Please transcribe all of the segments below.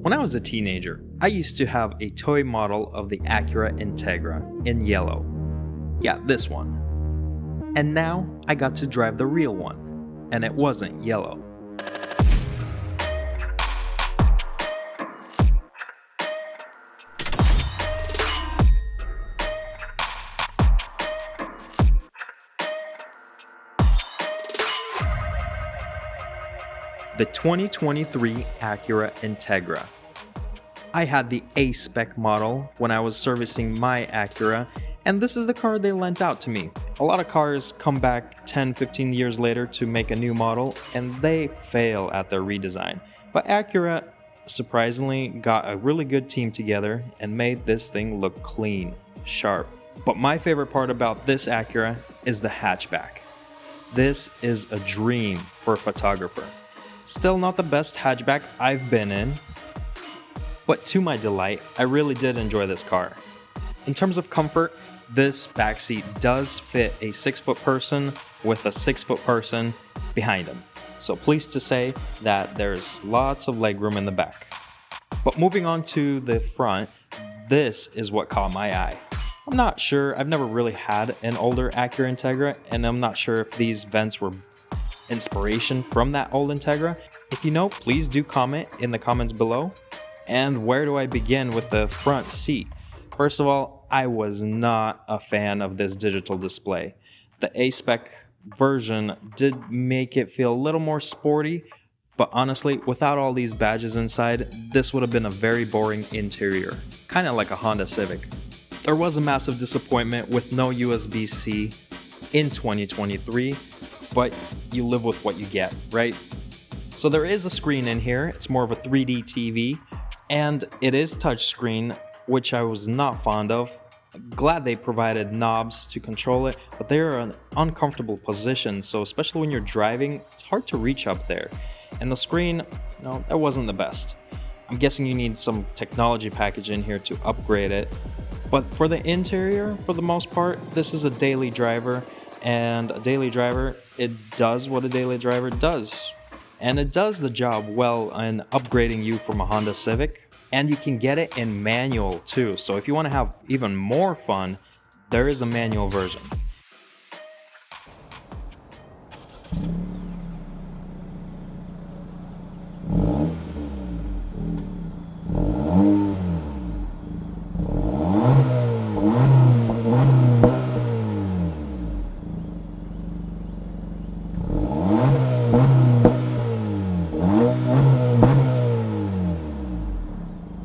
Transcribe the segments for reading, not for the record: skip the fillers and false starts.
When I was a teenager, I used to have a toy model of the Acura Integra in yellow. Yeah, this one. And now I got to drive the real one, and it wasn't yellow. The 2023 Acura Integra. I had the A-spec model when I was servicing my Acura, and this is the car they lent out to me. A lot of cars come back 10-15 years later to make a new model, and they fail at their redesign. But Acura, surprisingly, got a really good team together and made this thing look clean, sharp. But my favorite part about this Acura is the hatchback. This is a dream for a photographer. Still not the best hatchback I've been in, but to my delight, I really did enjoy this car. In terms of comfort, this backseat does fit a 6-foot person with a 6-foot person behind him. So pleased to say that there's lots of legroom in the back. But moving on to the front, this is what caught my eye. I'm not sure, I've never really had an older Acura Integra, and I'm not sure if these vents were inspiration from that old Integra. If you know, please do comment in the comments below. And where do I begin with the front seat? First of all, I was not a fan of this digital display. The A-spec version did make it feel a little more sporty, but honestly, without all these badges inside, this would have been a very boring interior, kind of like a Honda Civic. There was a massive disappointment with no USB-C in 2023, but you live with what you get, right? So there is a screen in here. It's more of a 3D TV, and it is touchscreen, which I was not fond of. Glad they provided knobs to control it, but they're in an uncomfortable position, so especially when you're driving, it's hard to reach up there. And the screen, that wasn't the best. I'm guessing you need some technology package in here to upgrade it. But for the interior, for the most part, this is a daily driver. And a daily driver, it does what a daily driver does. And it does the job well in upgrading you from a Honda Civic. And you can get it in manual too. So if you want to have even more fun, there is a manual version.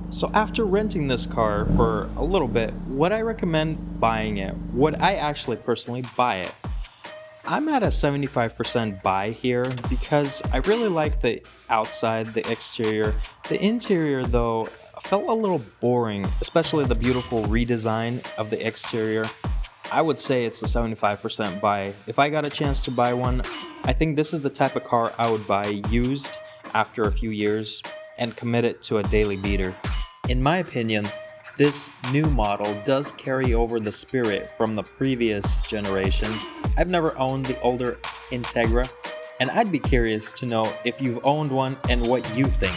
So after renting this car for a little bit, would I recommend buying it? Would I actually personally buy it? I'm at a 75% buy here because I really like the outside, the exterior. The interior though felt a little boring, especially the beautiful redesign of the exterior. I would say it's a 75% buy. If I got a chance to buy one, I think this is the type of car I would buy used after a few years and commit it to a daily beater. In my opinion, this new model does carry over the spirit from the previous generation. I've never owned the older Integra, and I'd be curious to know if you've owned one and what you think.